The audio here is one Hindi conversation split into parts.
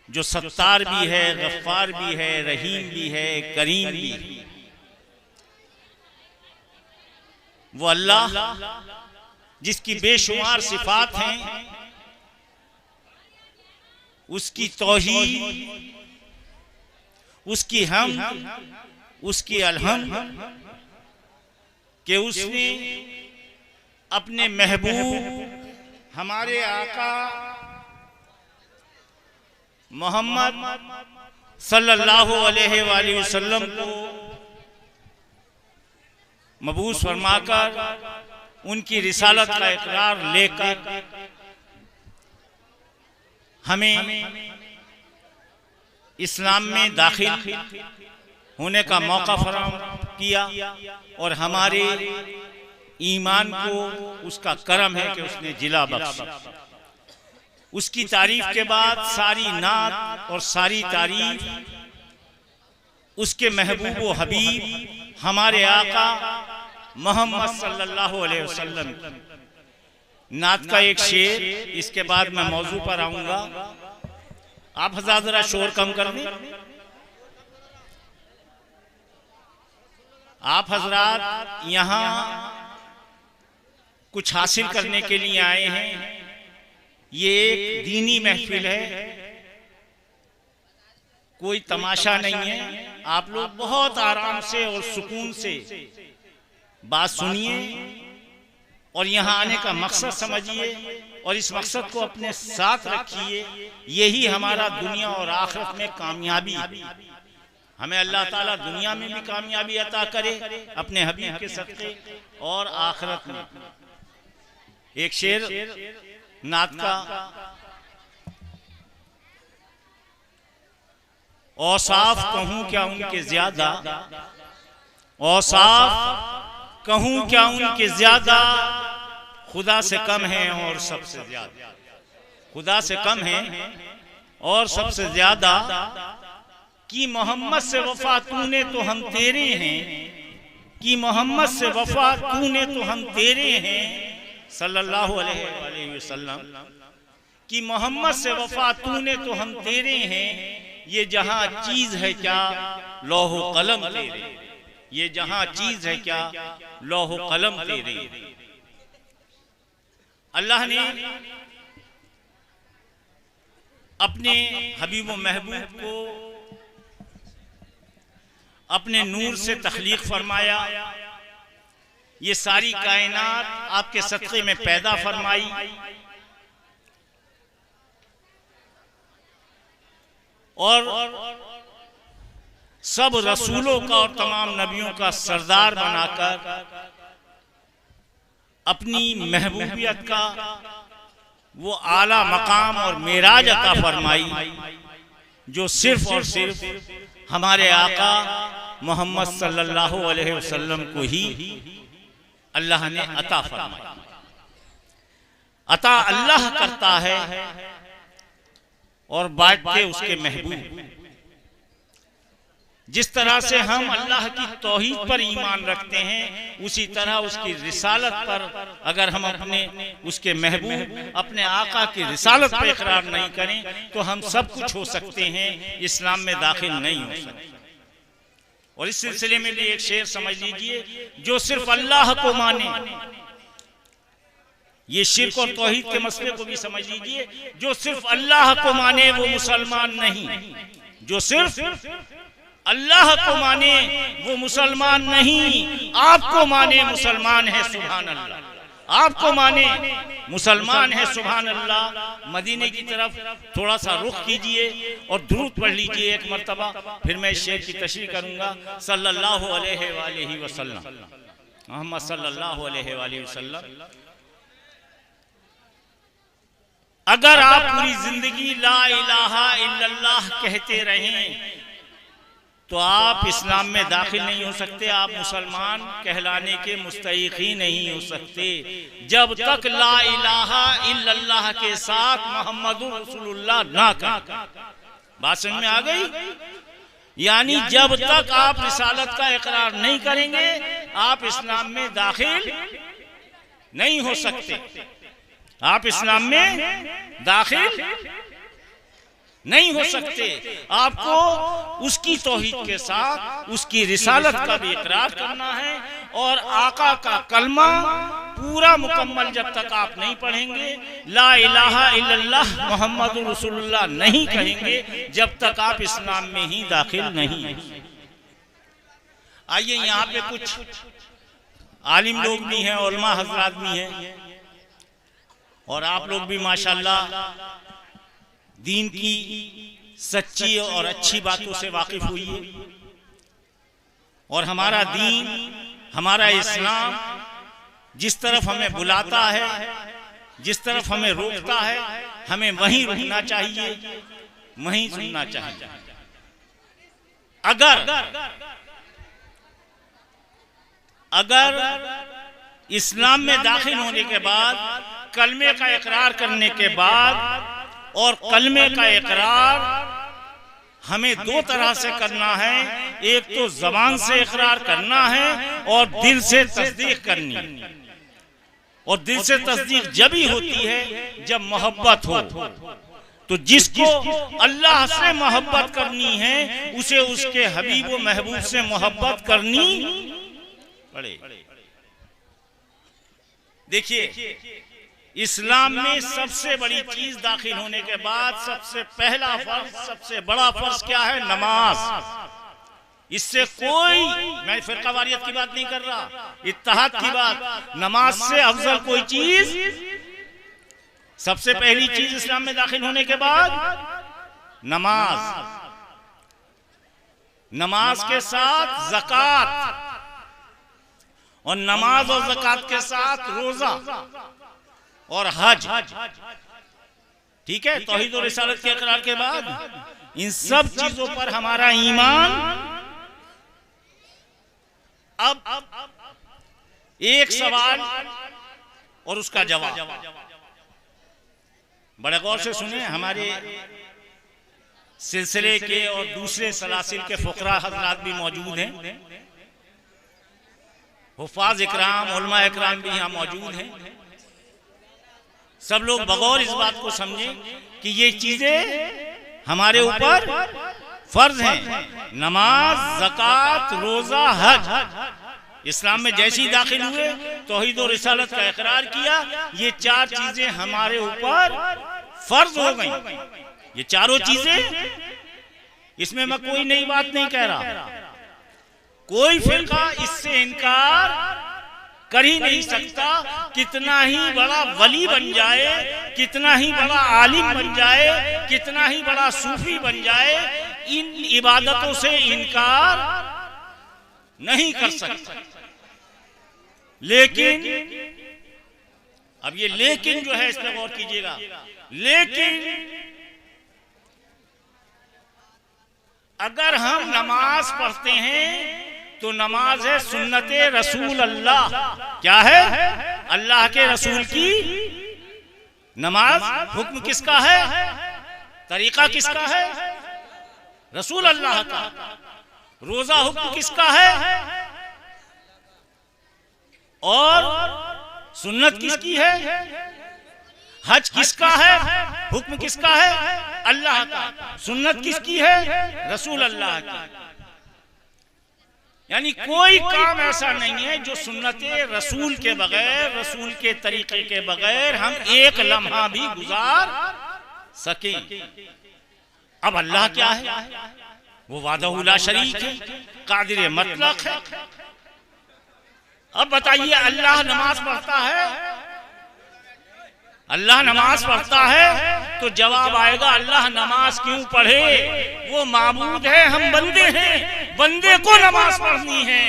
जो सत्तार भी है, गफ्फार भी है, रहीम भी है, करीम भी है। वो अल्लाह जिसकी बेशुमार सिफात हैं, उसकी तौहीद, उसकी हम, उसकी अलहम्द कि उसने अपने महबूब हमारे आका मोहम्मद सल्लल्लाहु अलैहि वसल्लम को मबूस फरमाकर उनकी रिसालत का इकरार लेकर हमें इस्लाम में दाखिल होने का मौका फराहम किया और हमारे ईमान को उसका करम है कि उसने जिला बख्शा। उसकी तारीफ के बाद सारी नात और सारी तारीफ उसके महबूब व हबीब हमारे आका मोहम्मद सल्लल्लाहु अलैहि वसल्लम। नात का एक शेर, इसके बाद मैं मौजू पर आऊंगा। आप हज़रात जरा शोर कम कर दें। आप हजरात यहाँ कुछ हासिल करने के लिए आए हैं। ये एक दीनी महफिल है, कोई तमाशा नहीं है। आप लोग बहुत आराम से और सुकून से बात सुनिए और यहाँ आने का मकसद समझिए और इस मकसद को अपने साथ रखिए। यही हमारा दुनिया और आखिरत में कामयाबी है। हमें अल्लाह ताला दुनिया में भी कामयाबी अता करे अपने हबीब के सदक़े और आखिरत में। एक शेर नात का, औसाफ कहूं क्या उनके ज्यादा, औसाफ कहूं क्या उनके ज्यादा, खुदा से कम है और सबसे ज्यादा। खुदा से कम है और सबसे ज्यादा। कि मोहम्मद से वफा तूने तो हम तेरे हैं, कि मोहम्मद से वफा तूने तो हम तेरे हैं सल्लल्लाहु अलैहि वसल्लम। कि मोहम्मद से वफा तूने तो हम तेरे हैं। ये जहां चीज है क्या लौह कलम तेरे, ये जहां चीज है क्या लौह कलम तेरे। अल्लाह ने अपने हबीब व महबूब को अपने नूर से तख्लीक फरमाया। ये सारी कायनात आपके सदक़े में पैदा फरमाई। और सब रसूलों का और तमाम नबियों का सरदार बनाकर अपनी महबूबियत का वो आला मकाम और मेराज अता फरमाई, जो सिर्फ और सिर्फ हमारे आका मोहम्मद सल्लल्लाहु अलैहि वसल्लम को ही अल्लाह ने अता फरमाई। अता अल्लाह करता है और बांटते उसके महबूब। जिस तरह से हम अल्लाह की तौहीद पर ईमान रखते हैं, उसी तरह उसकी रिसालत पर अगर हम अपने उसके महबूब अपने आका की रिसालत पर इकरार नहीं करें तो हम सब कुछ हो सकते हैं, इस्लाम में दाखिल नहीं हो सकते। और इस सिलसिले में भी एक शेर समझ लीजिए, जो सिर्फ अल्लाह को माने, ये शिर्क और तौहीद के मसले को भी समझ लीजिए, जो सिर्फ अल्लाह को माने वो मुसलमान नहीं। जो सिर्फ अल्लाह को माने वो मुसलमान नहीं, आपको माने मुसलमान है, सुभान अल्लाह। आपको माने मुसलमान है, सुभान अल्लाह। मदीने की तरफ थोड़ा सा रुख कीजिए और दुरूद पढ़ लीजिए एक मर्तबा, फिर मैं शेर की तशरीह करूंगा। सल्लल्लाहु अलैहि वसल्लम, मोहम्मद सल्लल्लाहु अलैहि वसल्लम। अगर आप पूरी जिंदगी ला इलाहा इल्लल्लाह कहते रहें तो आप इस्लाम में दाखिल नहीं हो सकते, आप मुसलमान कहलाने के मुस्तहिक ही नहीं हो सकते जब तक ला इलाहा इल्लल्लाह के साथ मोहम्मदुर रसूलुल्लाह ना कहें। बात समझ में आ गई? यानी जब तक आप रिसालत का इकरार नहीं करेंगे आप इस्लाम में दाखिल नहीं हो सकते। आप इस्लाम में दाखिल नहीं हो सकते। आपको उसकी तौहीद के साथ उसकी रिसालत का भी इकरार करना है और आका का कलमा पूरा मुकम्मल जब तक आप नहीं पढ़ेंगे, ला इलाहा इल्लल्लाह मुहम्मदुर रसूलुल्लाह नहीं कहेंगे, जब तक आप इस्लाम में ही दाखिल नहीं। आइए, यहाँ पे कुछ आलिम लोग भी हैं, उलमा हजरात भी हैं, और आप लोग भी माशाल्लाह दीन की सच्ची और अच्छी बातों से वाकिफ हुई है। और हमारा दीन, हमारा इस्लाम जिस तरफ हमें बुलाता है, जिस तरफ हमें रोकता है, हमें वहीं रुकना चाहिए, वहीं सुनना चाहिए। अगर इस्लाम में दाखिल होने के बाद, कलमे का इकरार करने के बाद, और कलमे का इकरार हमें दो तरह से करना है, एक तो जबान से इकरार करना है और दिल से तस्दीक करनी। और दिल से तस्दीक जब ही होती है जब मोहब्बत हो। तो जिसको अल्लाह से मोहब्बत करनी है, उसे उसके हबीब व महबूब से मोहब्बत करनी पड़े। देखिए, इस्लाम में सबसे बड़ी चीज दाखिल होने के बाद सबसे पहला फर्ज, सबसे बड़ा फर्ज क्या है? नमाज। इससे कोई, मैं फिरकावारियत की बात नहीं कर रहा, इत्तेहाद की बात। नमाज से अफजल कोई चीज, सबसे पहली चीज इस्लाम में दाखिल होने के बाद नमाज। नमाज के साथ ज़कात, और नमाज और ज़कात के साथ रोजा और हज। ठीक है, तौहीद और रिसालत के इकरार के बाद इन सब चीजों पर हमारा ईमान। अब एक सवाल और उसका जवाब, बड़े गौर से सुने। हमारे सिलसिले के और दूसरे सलासिल के फुकरा हजरात भी मौजूद हैं, हुफ़ाज़ इकराम, उलमा इकराम भी यहाँ मौजूद हैं। सब लोग बगौर इस बात को समझें कि ये चीजें हमारे ऊपर फर्ज हैं। नमाज, ज़कात, रोजा, हज। इस्लाम में जैसी दाखिल हुए, तौहीद और रिसालत का इकरार किया, ये चार चीजें हमारे ऊपर फर्ज हो गई। ये चारों चीजें, इसमें मैं कोई नई बात नहीं कह रहा। कोई फिरका इससे इनकार कर ही नहीं सकता। कितना ही बड़ा वली बन जाए, कितना ही बड़ा आलिम बन जाए, कितना ही बड़ा सूफी बन जाए, इन इबादतों से इनकार नहीं कर सकता। लेकिन अब ये लेकिन जो है, इस पर गौर कीजिएगा। लेकिन अगर हम नमाज पढ़ते हैं तो नमाज है सुन्नते रसूल अल्लाह। क्या है? अल्लाह के रसूल की नमाज। हुक्म किसका है? तरीका किसका है? रसूल अल्लाह का। रोजा हुक्म किसका है? और सुन्नत किसकी है? हज किसका है? हुक्म किसका है? अल्लाह का। सुन्नत किसकी है? रसूल अल्लाह की। यानी कोई काम ऐसा नहीं है जो सुन्नते रसूल के बगैर, रसूल के तरीके के बगैर हम एक लम्हा भी गुजार सके। अब अल्लाह क्या है? वो वादहु ला शरीक है, कादिर मुतलक है। अब बताइए, अल्लाह नमाज पढ़ता है, अल्लाह नमाज पढ़ता है, तो जवाब आएगा अल्लाह नमाज क्यों पढ़े? वो माबूद है, हम बंदे हैं, बंदे को नमाज पढ़नी है।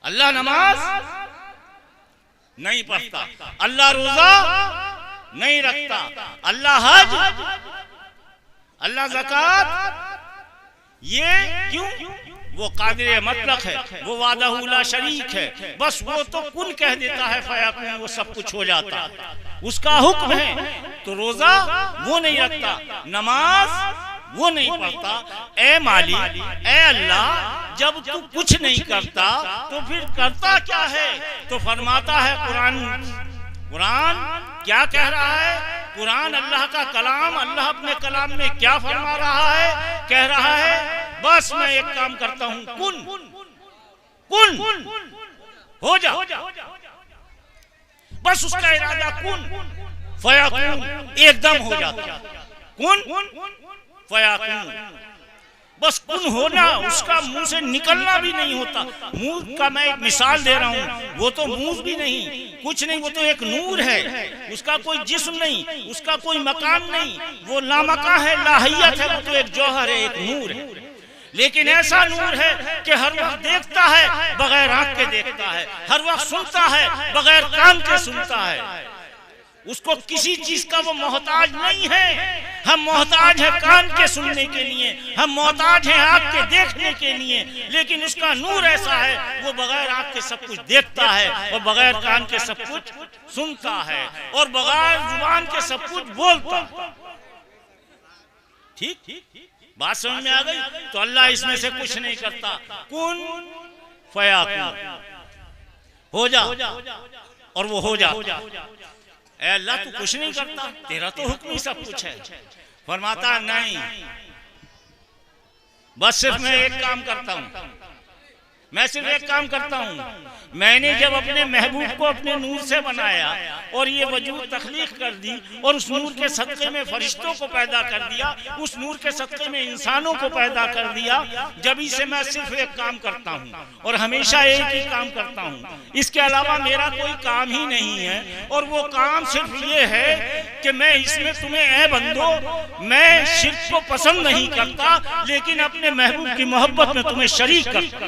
अल्लाह नमाज नहीं पढ़ता, अल्लाह रोजा नहीं रखता, अल्लाह हज, अल्लाह ज़कात। ये क्यों? वो कादिर मुतलक है, वो वादहु ला शरीक है। बस वो तो कुन कह देता है, फयकुन, वो सब कुछ हो जाता है, उसका हुक्म है। तो रोजा वो नहीं रखता, नमाज वो नहीं पढ़ता। ए मालिक, ए अल्लाह, जब तू कुछ नहीं करता तो फिर करता क्या है? तो फरमाता है कुरान क्या कह रहा है? कुरान अल्लाह का कलाम, अल्लाह अपने कलाम में क्या फरमा रहा है, कह रहा है बस मैं एक काम करता हूं, कुन कुन हो जा, बस उसका इरादा कुन फयाकुन, एकदम हो जाता, कुन फयाकुन, बस कुन होना, उसका मुंह से निकलना भी नहीं होता। मुंह का मैं एक मिसाल दे रहा हूँ, वो तो मुंह भी नहीं, कुछ नहीं, वो तो एक नूर है, उसका कोई जिस्म नहीं, उसका कोई मकान नहीं, वो लामका है, लाहियत है, वो तो एक जौहर है, एक नूर है। लेकिन ऐसा नूर है कि हर वक्त देखता है बगैर आंख के देखता है, हर वक्त सुनता है बगैर कान के सुनता है, उसको किसी चीज का वो मोहताज नहीं है। हम मोहताज है कान के सुनने के लिए, हम मोहताज हैं आंख के देखने के लिए, लेकिन उसका नूर ऐसा है वो बगैर आंख के सब कुछ देखता है और बगैर कान के सब कुछ सुनता है और बगैर जुबान के सब कुछ बोलता है। ठीक बात समझ में आ गई? तो अल्लाह इसमें से कुछ नहीं करता, कुन फयाकुन, हो जा और वो हो जाता। अल्लाह तू कुछ नहीं करता, तेरा तो हुक्म ही सब कुछ है। फरमाता नहीं, बस सिर्फ मैं एक काम करता हूं, मैं सिर्फ एक काम करता हूं। मैंने जब अपने महबूब को अपने नूर से बनाया और ये वजूद तख्लीक कर दी और उस नूर के सदक़े में फरिश्तों को पैदा कर दिया, उस नूर के सदक़े में इंसानों को पैदा कर दिया, जब से मैं सिर्फ एक काम करता हूँ और हमेशा एक ही काम करता हूँ, इसके अलावा मेरा कोई काम ही नहीं है। और वो काम सिर्फ ये है कि मैं इसमें तुम्हें ऐ बंदो, मैं शिर्क को पसंद नहीं करता, लेकिन अपने महबूब की मोहब्बत में तुम्हें शरीक करता।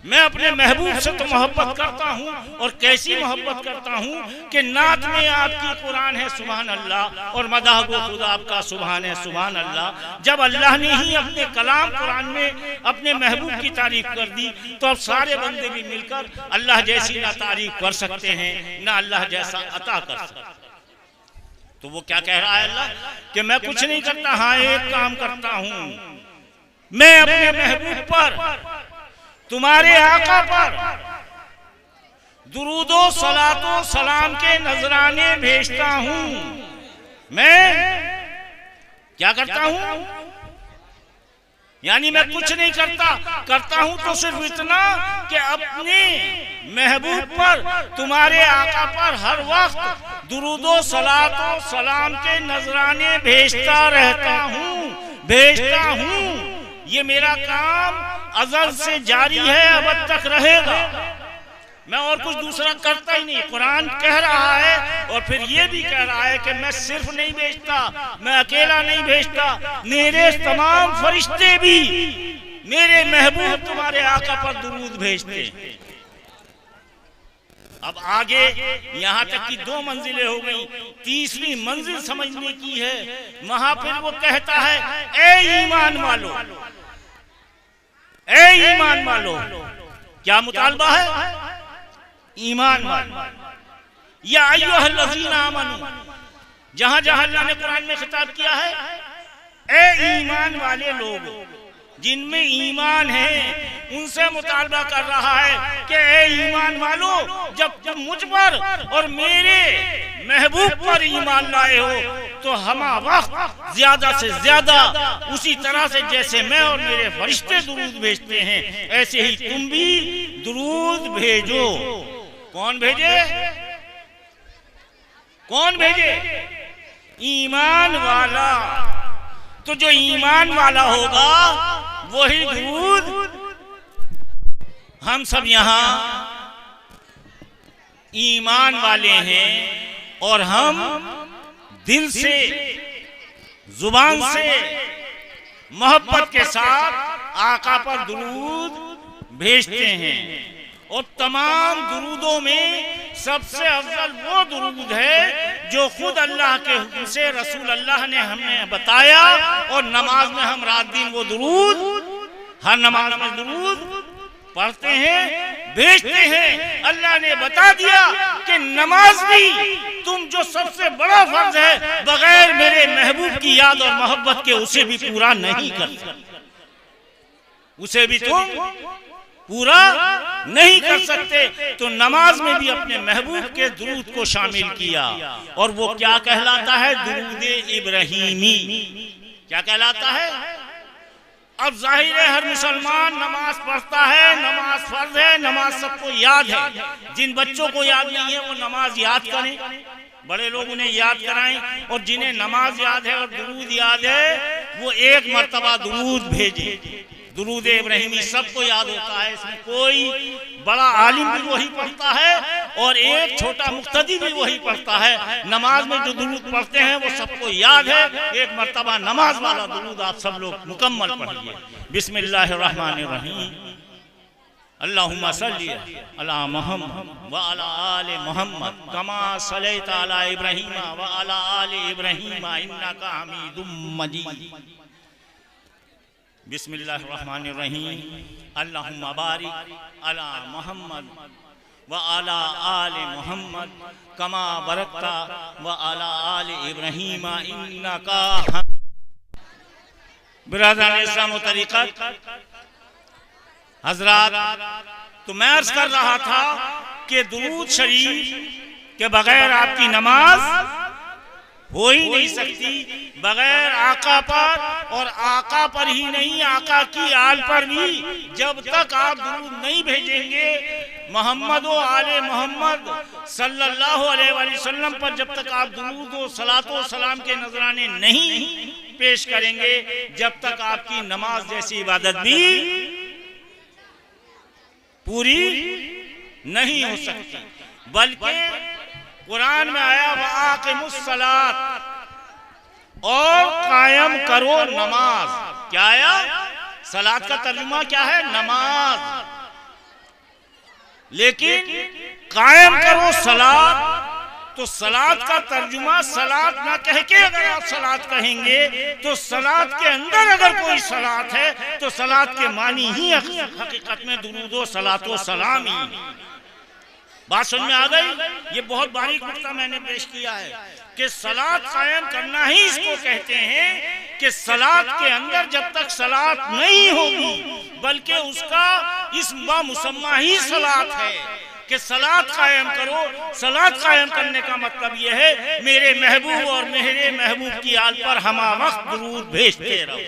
मैं अपने महबूब से तो मोहब्बत करता हूँ, और कैसी मोहब्बत करता हूँ कि नात में आपकी कुरान है सुभान अल्लाह और मदाह गो खुदा आपका सुभान है सुभान अल्लाह। जब अल्लाह ने ही अपने कलाम कुरान में अपने महबूब की तारीफ कर दी, तो अब सारे बंदे भी मिलकर अल्लाह जैसी ना तारीफ कर सकते हैं ना अल्लाह जैसा अता कर सकते। तो वो क्या कह रहा है अल्लाह कि मैं कुछ नहीं करता, हाँ एक काम करता हूँ, मैं अपने महबूब पर, तुम्हारे आका पर दुरूदो सलातो सलाम के नजराने भेजता हूं। मैं क्या करता हूं? यानी मैं कुछ नहीं करता, करता हूं तो सिर्फ इतना कि अपने महबूब पर, तुम्हारे आका पर हर वक्त दुरूदो सलातो सलाम के नजराने भेजता रहता हूं। ये मेरा काम अज़ल से जारी है, अब तक रहेगा। मैं और कुछ दूसरा करता ही नहीं। कुरान कह रहा है और फिर ये भी कह रहा है कि मैं सिर्फ नहीं भेजता, मैं अकेला नहीं भेजता, मेरे तमाम फरिश्ते भी मेरे महबूब तुम्हारे आका पर दुरूद भेजते। अब आगे यहाँ तक की 2 मंजिलें हो गई, तीसरी मंजिल समझने की है। वहां फिर वो कहता है ए ईमान वालो, ए ईमान वालो, क्या मुतालबा है? ईमान वालो, या अय्युहल्लज़ीना आमनू, जहां जहां अल्लाह ने कुरान में खिताब किया है, ए ईमान वाले लोग जिनमें ईमान है, उनसे मुतालबा कर रहा है कि ए ईमान वालो, जब तुम मुझ पर और मेरे महबूब पर ईमान लाए हो, तो हम वक्त ज्यादा से ज्यादा उसी तरह से जैसे मैं और मेरे फरिश्ते दुरूद भेजते हैं, ऐसे ही तुम भी दुरूद भेजो। कौन भेजे? कौन भेजे? ईमान वाला। तो जो ईमान वाला होगा वही दुरूद। हम सब यहाँ ईमान वाले हैं और हम दिल से, जुबान से, मोहब्बत के साथ आका पर दुरूद भेजते हैं। और तमाम दुरूदों में सबसे अफजल वो दुरूद है जो खुद अल्लाह के हुक्म से रसूल अल्लाह ने हमें बताया, और नमाज में हम रात दिन वो दुरूद, हर नमाज में दुरूद पढ़ते हैं, भेजते हैं। अल्लाह ने बता दिया कि नमाज भी तुम जो सबसे बड़ा फर्ज है, बगैर मेरे महबूब की याद और मोहब्बत के उसे भी पूरा नहीं कर सकते, उसे भी तुम पूरा नहीं कर सकते, तो नमाज में भी अपने महबूब के दुरूद को शामिल किया। और वो क्या कहलाता है? दुरूद इब्राहिमी। क्या कहलाता है? अब जाहिर है हर मुसलमान नमाज पढ़ता है, नमाज फर्ज है, नमाज सबको याद है। जिन बच्चों को याद नहीं है वो नमाज याद करें, बड़े लोग उन्हें याद कराएं। और जिन्हें नमाज याद है और दुरूद याद है वो एक मर्तबा दुरूद भेजें। दुरूद इब्राहिमी सबको याद होता है, इसमें कोई बड़ा आलिम भी वही पढ़ता है और एक छोटा मुक्तदी भी वही पढ़ता है। नमाज में जो दुरूद पढ़ते हैं वो सबको याद है। एक मर्तबा नमाज वाला दुरूद आप सब लोग मुकम्मल पढ़िए। बिस्मिल्लाहिर्रहमानिर्रहीम। अल्लाहुम्मा सल्ली अला मुहम्मद व अला आले मुहम्मद कमा सल्लैता अला इब्राहीम व अला आले इब्राहीम इन्नका हमीदुम मजीद। बिस्मिल्लाहिर्रहमानिर्रहीम। अल्लाहुम्मा बारिक अला मुहम्मद व अला आले मुहम्मद कमा बरकता व अला आले इब्राहीम इन्नका हमीद। बिरादरान इस्लाम व तरीक़त हजरात, तो मैं अर्ज कर रहा था कि दुरूद शरीफ के बगैर आपकी नमाज हो ही नहीं सकती। बगैर आका पर, और आका पर ही नहीं आका की आल पर भी जब तक आप दुरूद नहीं भेजेंगे मोहम्मद व आले मोहम्मद सल्लल्लाहु अलैहि वसल्लम पर, जब तक आप दुरूद व सलातो सलाम के नजराने नहीं पेश करेंगे, जब तक आपकी नमाज जैसी इबादत भी पूरी नहीं हो सकती। बल्कि कुरान में आया वआक़िमुस्सलात, और कायम करो नमाज। क्या आया? सलात का तर्जुमा क्या है? नमाज। लेकिन कायम करो सलात, तो सलात का तर्जुमा सलात ना कह के अगर आप सलात कहेंगे तो सलात के अंदर अगर कोई सलात है तो सलात के मानी ही हकीकत में दुरूद व सलात व सलाम ही। बात समझ में आ गई? ये बहुत बारीक नुक्ता मैंने पेश किया है कि सलात कायम करना ही इसको कहते हैं कि सलात के अंदर जब तक सलात नहीं होगी, बल्कि उसका इस्म व मुसम्मा ही सलात है कि सलात कायम करो। सलात कायम करने का मतलब यह है मेरे महबूब और मेरे महबूब की आल पर हमा वक्त दुरूद भेजते रहो,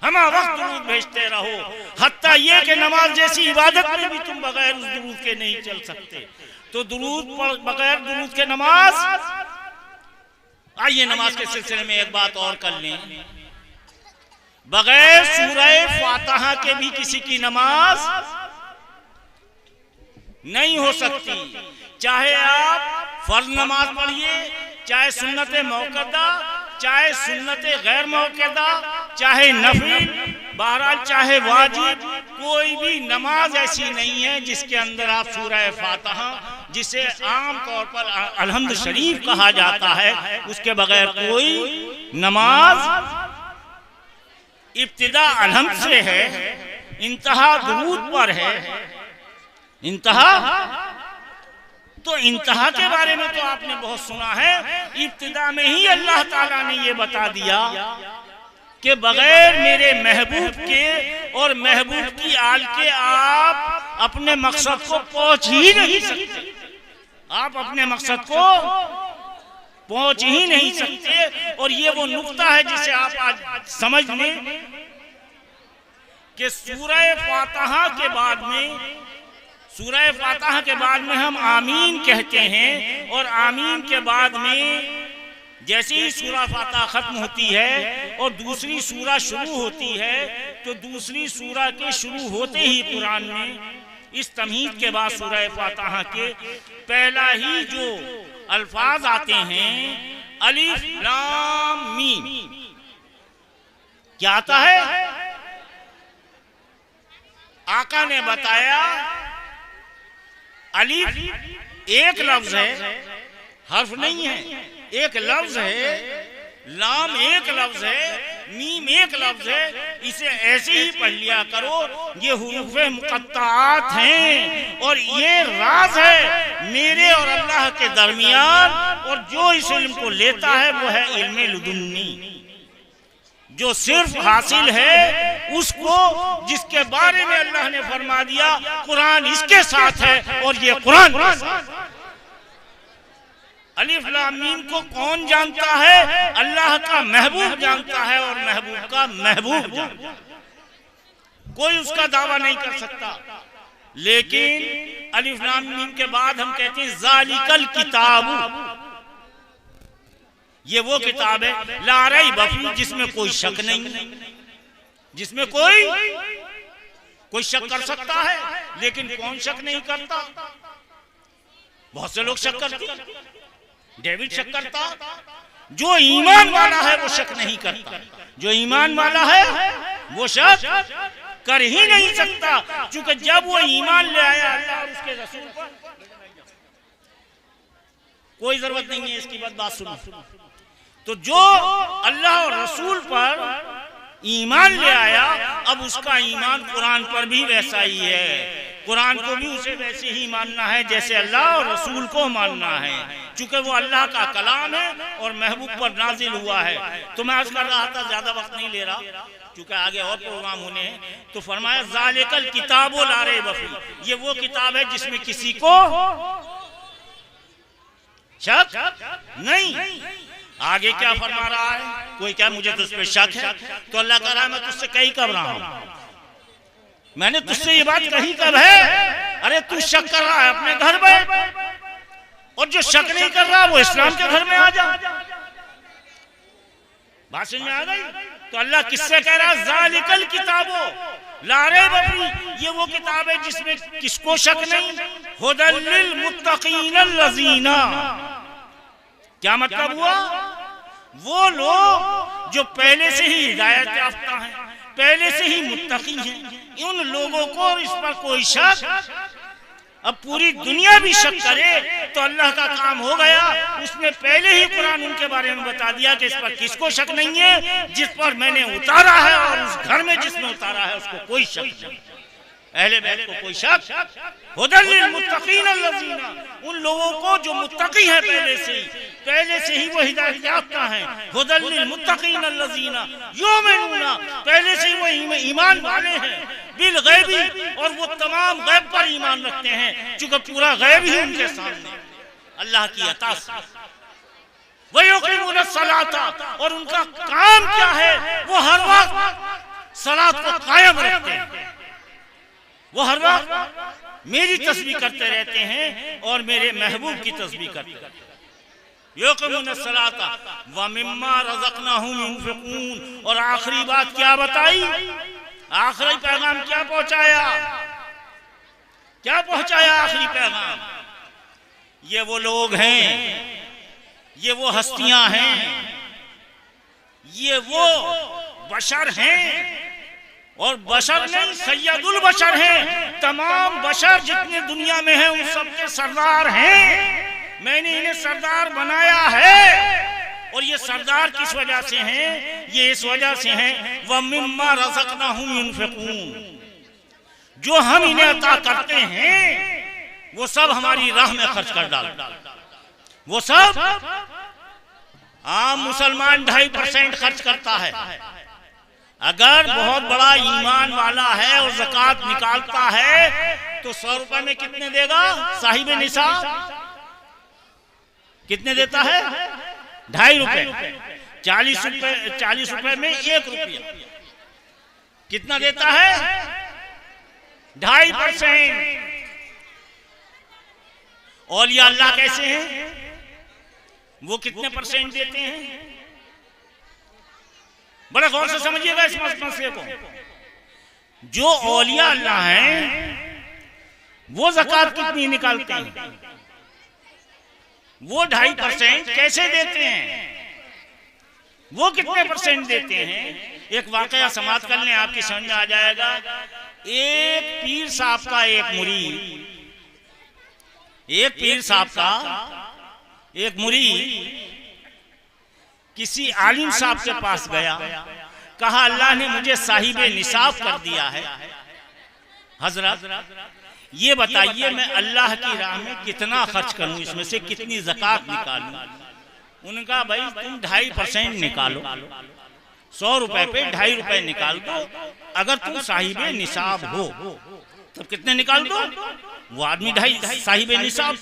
हमा वक्त दुरूद भेजते रहो। हत्ता ये कि नमाज जैसी इबादत में भी तुम बगैर उस दुरूद के नहीं चल सकते। तो दुरूद बगैर दुरूद के नमाज। आइए नमाज के सिलसिले में एक बात और कर लें। बगैर सूरह फातिहा के भी किसी की नमाज नहीं हो सकती। चाहे आप फर्ज नमाज पढ़िए, चाहे सुन्नत मौक़दा, चाहे सुन्नत गैर मौक़दा, चाहे नफिल, बहरहाल चाहे वाजिब, कोई भी नमाज ऐसी नहीं है जिसके अंदर आप सूरह फातिहा, जिसे आम तौर पर अलहम्द शरीफ कहा जाता है, उसके बगैर कोई नमाज। इब्तिदा अलहम्द से है, इंतहा दुरूद पर है। इंतहा, तो इंतहा के बारे में तो आपने बहुत सुना है। इब्तिदा में ही अल्लाह ताला ने ये बता दिया कि बगैर मेरे महबूब के और महबूब की आल के आप अपने मकसद को पहुंच ही नहीं सकते। आप अपने मकसद को पहुंच ही नहीं सकते। और ये वो नुक्ता है जिसे आप आज समझ लें कि सूरह फातिहा के बाद में, सूरह फातिहा के बाद में हम आमीन कहते हैं, और आमीन के बाद में जैसे ही सूरह फातिहा खत्म होती है और दूसरी सूरह शुरू होती है, तो दूसरी सूरह के शुरू होते ही कुरान में इस तमहीद के बाद सूरह फातिहा के पहला ही जो अल्फाज आते हैं अलिफ लाम मीम। क्या आता है? आका ने बताया अलिफ एक लफ्ज है, हर्फ नहीं है, एक लफ्ज है। लाम एक लफ्ज है, मीम एक लफ्ज है। इसे ऐसे ही पढ़ लिया करो। ये हुरूफ़े मुक़त्ताआत हैं और ये राज है मेरे और अल्लाह के दरमियान, और जो इस इल्म को लेता है वो है इल्मे लुदुन्नी। जो सिर्फ हासिल है उसको, जिसके बारे में अल्लाह ने फरमा दिया कुरान इसके साथ है और ये कुरान के साथ। अलिफ लाम मीम को कौन जानता है? अल्लाह का महबूब जानता है और महबूब का महबूब जानता है। कोई उसका दावा नहीं कर सकता। लेकिन अलिफ लाम मीम के बाद हम कहते हैं ज़ालिकल किताबु, ये वो किताब है ला रैब फीह, जिसमें कोई शक नहीं, जिसमें कोई शक कर सकता है। लेकिन कौन शक नहीं करता? बहुत से लोग शक करते। डेविड शक करता। जो ईमान वाला है वो शक नहीं करता। जो ईमान वाला है वो शक कर ही नहीं सकता, क्योंकि जब वो ईमान ले आया अल्लाह और उसके रसूल पर, कोई जरूरत नहीं है इसकी बात सुनो। तो जो अल्लाह और रसूल पर ईमान ले आया, अब उसका ईमान कुरान पर भी वैसा ही है। कुरान को भी उसे वैसे ही मानना है जैसे अल्लाह और रसूल को मानना है, क्योंकि वो अल्लाह का कलाम है और महबूब पर नाजिल हुआ है। तो मैं अर्ज कर रहा था, ज्यादा वक्त नहीं ले रहा क्योंकि आगे और प्रोग्राम होने हैं। तो फरमाया ज़ालिकल किताबु ला रैब फीह, ये वो किताब है जिसमें किसी को शक नहीं। आगे क्या फरमा रहा है? कोई क्या मुझे तुझ पे शक है? तो अल्लाह कह रहा है मैं तुझसे कही कब रहा हूं, मैंने तुझसे ये बात कही कब है? अरे तू शक कर रहा है अपने घर में, और जो शक नहीं कर रहा वो इस्लाम के घर में आ जा। बात समझ में आ गई? तो अल्लाह किससे कह रहा है? ज़ालिकल किताबो ला रैब फीह, ये वो किताब है जिसमें किसको शक नहीं। हुदल लिल मुत्तकीन अल्लज़ीना, क्या मतलब हुआ? वो लोग जो पहले से ही हिदायत याफ्ता हैं, पहले से ही मुत्तकी हैं, उन लोगों को इस पर कोई शक, अब पूरी दुनिया भी शक करे तो अल्लाह का काम हो गया। उसने पहले ही कुरान उनके बारे में बता दिया कि इस पर किसको शक नहीं है, जिस पर मैंने उतारा है और उस घर में जिसने उतारा है उसको कोई शक नहीं, अहले बैत को कोई शक। हुदल लिल मुत्तकीन अल्लज़ीना, उन लोगों को जो मुत्तकी हैं पहले से ही वो हिदायत याफ्ता हैं। हुदल लिल मुत्तकीन अल्लज़ीना युमिनूना, पहले से ही वो ईमान वाले हैं। बिल गैबी, और वो तमाम गैब पर ईमान रखते हैं, क्योंकि पूरा गैब ही उनके सामने अल्लाह की अता से। व युक़ीमून सलाता, और उनका काम क्या है? वो हर वक्त सलात को कायम रखते हैं। वो हर वक्त मेरी तस्बीह करते रहते हैं और मेरे महबूब की तस्बीह करते हैं। युक़ीमून सलाता व मिम्मा रज़क़नाहुम युनफ़िक़ून, और आखिरी बात क्या बताई? आखिरी पैगाम क्या पहुंचाया? क्या पहुंचाया आखिरी पैगाम? ये वो लोग हैं, ये वो हस्तियां हैं, ये वो बशर हैं, और बशर नहीं सैयदुल बशर हैं। तमाम बशर जितने दुनिया में हैं उन सबके सरदार हैं। मैंने इन्हें सरदार बनाया है, और ये सरदार किस वजह से हैं? ये इस वजह से हैं व मिम्मा रज़क़नाहुम युनफ़िक़ून, जो हम इन्हें अता करते हैं वो सब हमारी राह में खर्च कर डालते। वो सब आम मुसलमान 2.5% खर्च करता है। अगर बहुत बड़ा ईमान वाला है और ज़कात निकालता है तो 100 रुपए में कितने देगा? साहिब निसाब कितने देता है? 2.5 रुपए। 40 रुपए में 1 रुपया कितना देता है? 2.5%। औलिया अल्लाह कैसे हैं? वो कितने % देते हैं? बड़ा गौर से समझिएगा इस मसले को। जो औलिया अल्लाह हैं वो ज़कात कितनी निकालते हैं? वो 2.5% कैसे देते हैं? वो कितने % देते हैं? एक वाकया समाप्त कर लें, आपकी समझ में आ जाएगा। एक पीर साहब का एक मुरीद, एक पीर साहब का एक मुरीद किसी आलिम साहब के पास गया, कहा अल्लाह ने मुझे साहिब निसाब कर दिया है, हजरत ये बताइए मैं अल्लाह की राह में कितना खर्च करूं, इसमें से कितनी ज़कात निकालूं? उनका भाई तुम 2.5% निकालो। 100 रुपए पे 2.5 रुपए निकाल दो। अगर तुम साहिबे निसाब हो तब कितने निकाल दो? वो आदमी 2.5 साहिबे निसाब।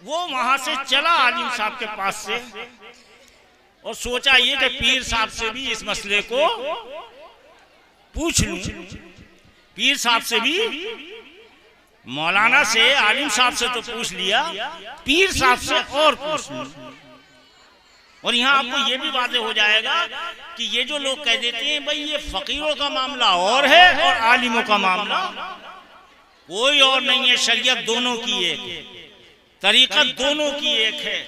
वो वहां से चला आलिम साहब के पास से और सोचा ये कि पीर साहब से भी इस मसले को पूछ लूं। पीर साहब से भी, मौलाना से, आलिम साहब से तो पूछ लिया, पीर साहब से और पूछ लूं। और यहाँ आपको ये भी वाज़ेह हो जाएगा कि ये जो लोग कह देते हैं भाई ये फकीरों का मामला और है और आलिमों का मामला कोई और नहीं है, शरीयत दोनों की एक है, तरीक़त दोनों की एक है।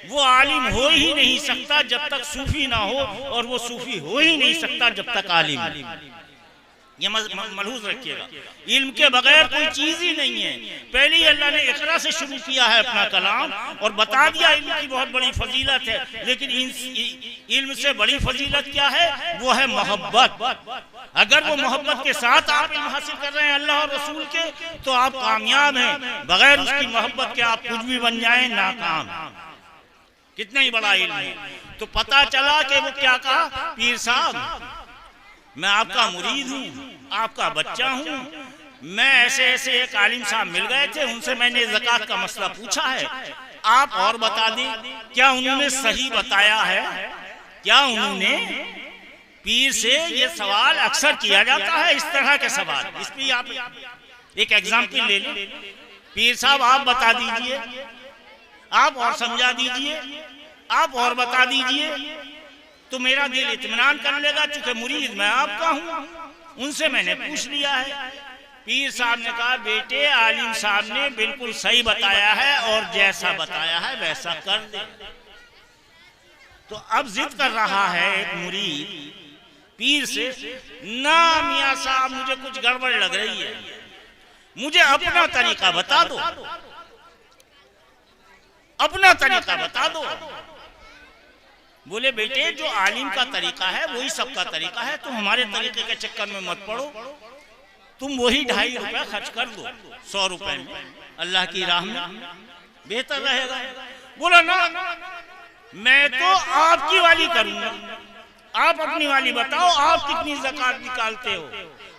वो आलिम हो ही नहीं सकता जब तक सूफी ना हो, और वो सूफी हो ही नहीं सकता जब तक आलिम। ये मलहूज रखिएगा, इल्म के बगैर कोई चीज ही नहीं है। पहले ही अल्लाह ने इकरा से शुरू किया है अपना कलाम और बता दिया इल्म की बहुत बड़ी फजीलत है। लेकिन इल्म से बड़ी फजीलत क्या है? वो है मोहब्बत। अगर वो मोहब्बत के साथ आप इल्म हासिल कर रहे हैं अल्लाह और रसूल के, तो आप कामयाब हैं। बगैर उसकी मोहब्बत के आप कुछ भी बन जाएं, नाकाम। कितना ही बड़ा इल्म है। तो पता चला कि वो क्या कहा, पीर साहब मैं आपका मुरीद हूँ, आपका बच्चा हूँ। मैं ऐसे ऐसे एक आलिम साहब मिल गए थे, उनसे मैंने ज़कात का मसला पूछा है, आप और बता दें क्या उन्होंने सही बताया है? क्या उन्होंने, पीर से ये सवाल अक्सर किया जाता है, इस तरह के सवाल। इस पर आप एक एग्जाम्पल ले लें, पीर साहब आप बता दीजिए, आप और समझा दीजिए, आप और बता दीजिए, तो मेरा दिल इत्मीनान कर लेगा, चूंकि मुरीद मैं आपका हूं। उनसे मैंने पूछ लिया है। पीर साहब ने कहा बेटे आलिम साहब ने बिल्कुल सही बताया है और जैसा बताया है वैसा कर दे। तो अब जिद कर रहा है एक मुरीद पीर से, ना मियां साहब मुझे कुछ गड़बड़ लग रही है, मुझे अपना तरीका बता दो, अपना तरीका बता दो। बोले बेटे जो आलिम का तरीका है वही सबका तरीका है, तुम हमारे तरीके के चक्कर में मत पड़ो, तुम वही 2.5 रुपए खर्च कर दो 100 रुपए में अल्लाह की राह में, बेहतर रहेगा। बोला ना मैं तो आपकी वाली करूंगा, आप अपनी वाली बताओ, आप कितनी ज़कात निकालते हो,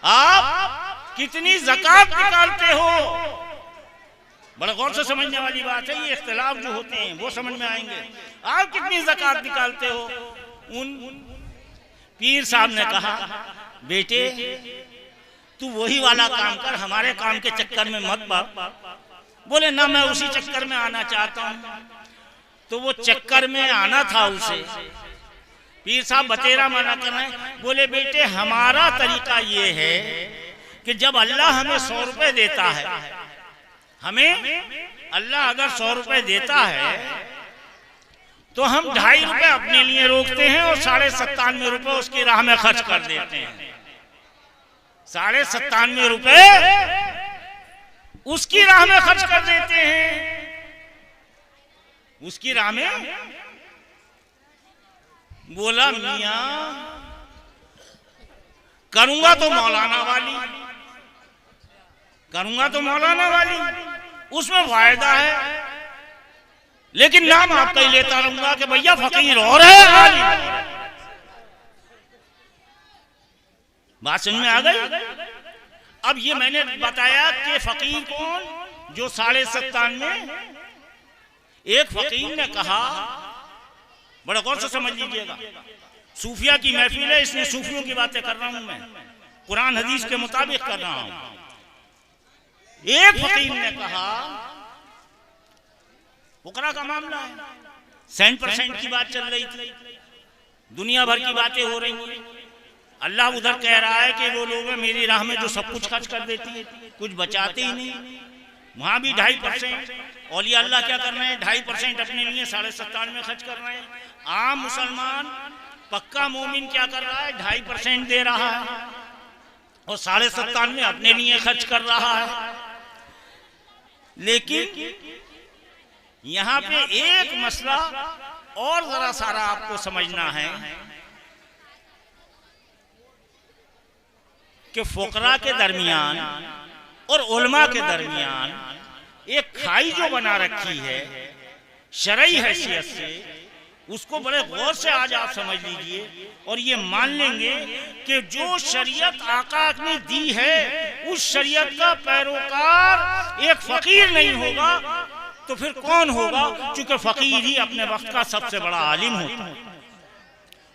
आप कितनी ज़कात निकालते हो। बड़ा गौर से समझने वाली बात है, ये इख्तिलाफ जो होते हैं वो समझ में आएंगे। आप कितनी ज़कात निकालते हो? उन पीर साहब ने कहा बेटे तू वही वाला काम कर, हमारे काम के चक्कर में मत पड़। बोले ना मैं उसी चक्कर में आना चाहता हूँ। तो वो चक्कर में आना था उसे, पीर साहब बतेरा मना कर रहे हैं। बोले बेटे हमारा तरीका ये है कि जब अल्लाह हमें 100 रुपए देता है, हमें अल्लाह अगर 100 रुपए देता है तो हम 2.5 रुपए अपने लिए रोकते हैं और 97.5 रुपए उसकी राह में खर्च कर देते हैं। 97.5 रुपए उसकी राह में खर्च कर देते हैं, उसकी राह में। बोला मियां करूंगा तो मौलाना वाली, करूंगा तो मौलाना वाली, उसमें फायदा है, लेकिन नाम आपका ही लेता रहूंगा कि भैया फकीर और है आलिम। बात समझ में आ गई? अब ये मैंने बताया कि फकीर कौन, जो 97.5 में एक फकीर ने कहा, बड़ा गौर से समझ लीजिएगा, सूफिया की महफिल है, इसलिए सूफियों की बातें कर रहा हूं मैं, कुरान हदीस के मुताबिक कर रहा हूं। एक फकीर ने कहा फुकरा का मामला है, 100% की बात चल रही थी, दुनिया भर की बातें हो रही हैं। अल्लाह उधर कह रहा है कि वो लोग मेरी राह में जो सब कुछ खर्च कर देती है, कुछ बचाते ही नहीं। वहां भी 2.5%। औलिया अल्लाह क्या कर रहे हैं? 2.5% अपने लिए 97.5 में खर्च कर रहे हैं। आम मुसलमान पक्का मोमिन क्या कर रहा है? 2.5% दे रहा है और 97.5 में अपने लिए खर्च कर रहा है। लेकिन यहाँ पे एक मसला और जरा सारा आपको समझना है कि फुकरा के दरमियान और उलमा के दरमियान एक खाई जो बना रखी है शरई हैसियत से, उसको बड़े गौर से आज आप समझ लीजिए और ये मान लेंगे कि जो शरीयत आका ने दी है उस शरीयत का पैरोकार एक फकीर नहीं होगा तो फिर कौन होगा? क्योंकि फकीर ही अपने वक्त का सबसे बड़ा आलिम होता है।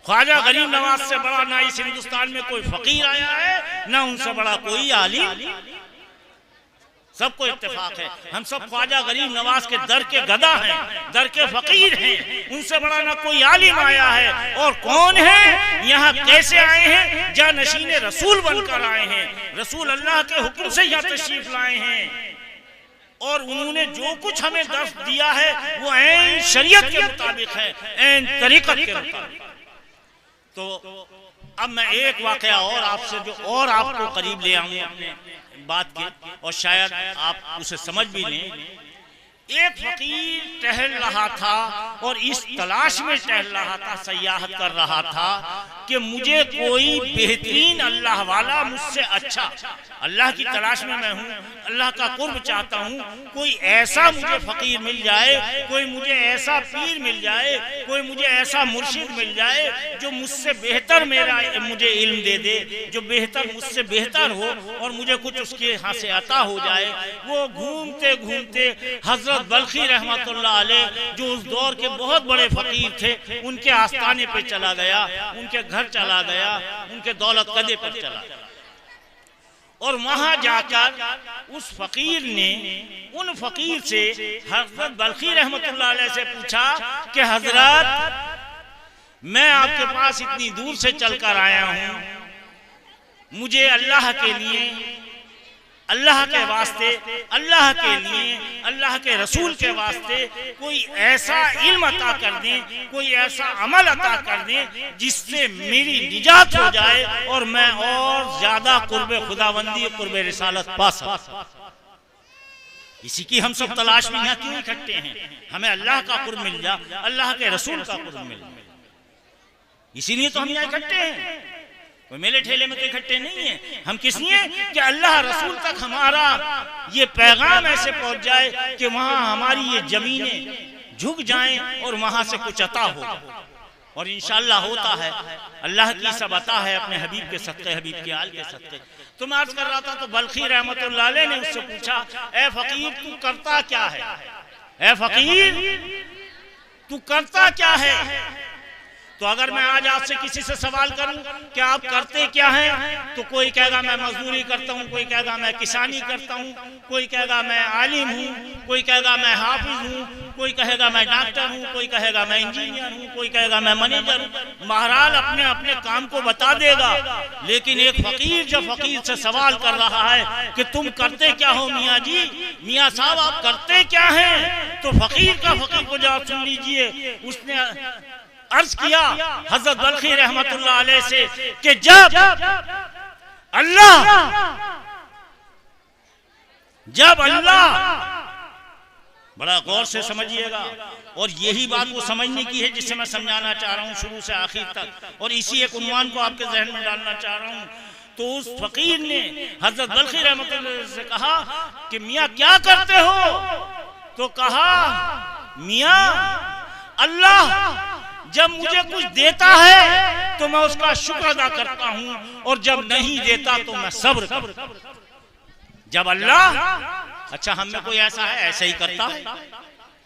ख्वाजा गरीब नवाज से बड़ा ना इस हिंदुस्तान में कोई फकीर आया है ना उनसे बड़ा कोई आलिम। सबको इत्तेफाक है हम सब ख्वाजा गरीब नवाज के दर के गदा हैं, दर के फकीर हैं। उनसे बड़ा ना कोई आलिम आया है। और कौन है? यहाँ कैसे आए हैं? जानशीन रसूल बनकर आए हैं। रसूल अल्लाह के हुक्म से यहाँ तशरीफ लाए हैं और उन्होंने जो कुछ हमें दर्श दिया है वो ऐन शरीयत के मुताबिक है, ऐन तरीक़त के मुताबिक। तो अब मैं एक वाकया और आपसे जो और आपको करीब ले आऊंगा अपने बात के और शायद आप उसे समझ भी लें। एक फकीर टहल रहा था और इस तलाश में टहल रहा था, सयाहत कर रहा था कि मुझे कोई बेहतरीन अल्लाह वाला मुझसे अच्छा, अल्लाह की तलाश में मैं हूँ, अल्लाह का कुर्ब चाहता हूँ, कोई ऐसा मुझे फकीर मिल जाए, कोई मुझे ऐसा पीर मिल जाए, कोई मुझे ऐसा मुर्शिद मिल जाए जो मुझसे बेहतर मुझे इल्म दे दे, जो बेहतर मुझसे बेहतर हो और मुझे कुछ उसके यहाँ से अता हो जाए। वो घूमते घूमते हजरत बल्खी रहमतुल्लाह अलैह जो उस दौर के बहुत बड़े फकीर थे उनके आस्थाने पे चला गया, उनके घर चला गया, उनके दौलत कदे पर चला गया और वहां जाकर उस फकीर ने उन फकीर से हजरत बल्खी रहमतुल्लाह अलैह से पूछा कि हजरत मैं आपके पास इतनी दूर से चलकर आया हूं, मुझे अल्लाह के लिए, अल्लाह के वास्ते, अल्लाह के लिए, अल्लाह के रसूल के वास्ते कोई ऐसा इल्म अता कर दें, कोई ऐसा अमल अता कर दें जिससे मेरी निजात हो जाए और मैं और ज्यादा कुर्बे खुदाबंदी, कुर्बे रिसालत पा सकूं। इसी की हम सब तलाश में यहाँ क्यों इकट्ठे हैं? हमें अल्लाह का कुर्ब मिल जा, अल्लाह के रसूल का कुर्ब मिल जाए, इसीलिए तो हम यहाँ इकट्ठे हैं। कोई मेले ठेले में तो इकट्ठे नहीं है। हम किस लिए? कि अल्लाह रसूल तक हमारा ये पैगाम ऐसे पहुंच जाए कि वहां हमारी ये जमीनें झुक जाएं और वहां से कुछ अता हो। और इंशाअल्लाह होता है, अल्लाह की सब अता है अपने हबीब के सदक़े, हबीब के आल के सदक़े। तो मैं अर्ज कर रहा था तो बल्खी रहमतुल्लाह अलैह ने उससे पूछा, ए फकीर तू करता क्या है? ए फकीर तू करता क्या है? तो अगर मैं आज आपसे किसी से सवाल करूं कि आप करते क्या हैं, तो कोई कहेगा मैं मजदूरी करता हूं, कोई कहेगा मैं किसानी करता हूं, कोई कहेगा मैं आलिम हूं, कोई कहेगा मैं हाफिज हूं, कोई कहेगा मैं डॉक्टर हूं, कोई कहेगा मैं इंजीनियर हूं, कोई कहेगा मैं मैनेजर हूं। बहरहाल अपने अपने काम को बता देगा। लेकिन एक फकीर जब फकीर से सवाल कर रहा है कि तुम करते क्या हो मियाँ जी, मियाँ साहब आप करते क्या हैं, तो फकीर का फकीर को जवाब सुन लीजिए। उसने अर्ज किया हजरत बल्खी रहमतुल्लाह अलैह से कि जब अल्लाह, बड़ा गौर से समझिएगा और यही बात को समझने की है जिसे मैं समझाना चाह रहा हूं शुरू से आखिर तक, और इसी एक उन्वान को आपके जहन में डालना चाह रहा हूं। तो उस फकीर ने हजरत बल्खी रहमतुल्लाह से कहा कि मियाँ क्या करते हो? तो कहा मियाँ अल्लाह जब मुझे कुछ देता है तो मैं उसका शुक्र अदा करता हूं और जब नहीं देता तो मैं सब्र करता हूं। जब अल्लाह, अच्छा हम में कोई ऐसा है ऐसे ही करता है?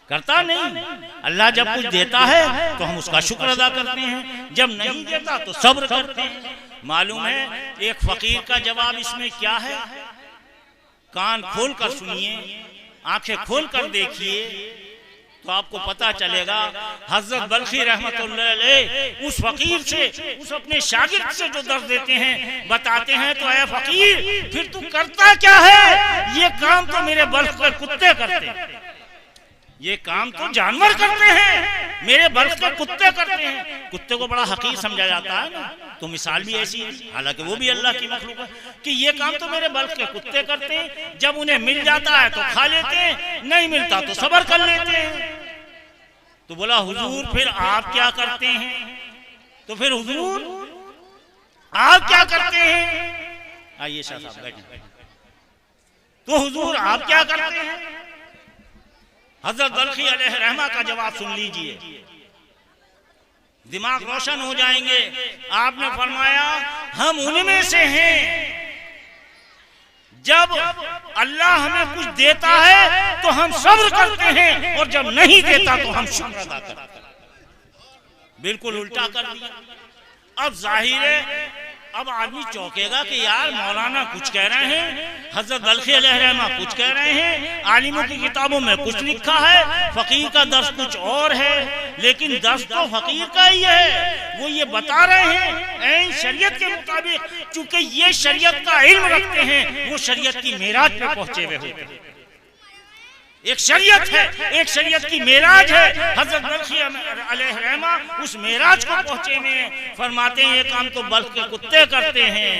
करता नहीं। अल्लाह जब कुछ देता है तो हम उसका शुक्र अदा करते हैं, जब नहीं देता तो सब्र करते हैं। मालूम है एक फकीर का जवाब इसमें क्या है? कान खोल कर सुनिए, आंखें खोल कर देखिए तो आपको पता चलेगा। हजरत बल्खी रहमतुल्लाह अलैह उस फकीर से, उस अपने शागिर्द से जो दर्द देते हैं, बताते हैं तो ऐ फकीर फिर तू करता क्या है? ये काम तो मेरे बल्ख के कुत्ते करते हैं, ये काम तो जानवर करते हैं, मेरे बल्ख के कुत्ते करते हैं। कुत्ते को बड़ा हकीर समझा जाता है ना, तो मिसाल भी ऐसी है, हालांकि वो भी अल्लाह की मखलूक है, कि ये काम तो मेरे बल्ख के कुत्ते करते हैं। जब उन्हें मिल जाता है तो खा लेते हैं, नहीं मिलता तो सब्र कर लेते हैं। तो बोला हुजूर फिर आप क्या करते हैं? तो फिर हुजूर आप क्या करते हैं? आइए शाह साहब बैठे। तो हुजूर आप क्या करते हैं? हजरत बल्खी अलैह रहमा का जवाब सुन लीजिए। दिमाग रोशन हो जाएंगे। आपने फरमाया हम उनमें से हैं जब अल्लाह हमें कुछ देता है तो हम सब्र करते हैं और जब नहीं देता तो हम शुक्र अदा करते हैं। बिल्कुल उल्टा कर दिया। अब जाहिर है अब आदमी चौंकेगा कि यार मौलाना कुछ कह रहे हैं, हजरत बल्खी अलैहिर्रहमा कुछ कह रहे हैं, आलिमों की किताबों में कुछ लिखा है, फकीर का दर्स कुछ और है, लेकिन दर्स तो फकीर का ही है। वो ये बता रहे हैं ऐन शरीयत के मुताबिक, चूंकि ये शरीयत का इल्म रखते हैं, वो शरीयत की मेराज पे पहुंचे हुए होते हैं। एक शरीयत है, एक शरीयत की मेराज है। हजरत बल्खी अलैहिर्रहमा उस मेराज को पहुंचे में फरमाते हैं ये काम तो बल्ख के कुत्ते करते हैं।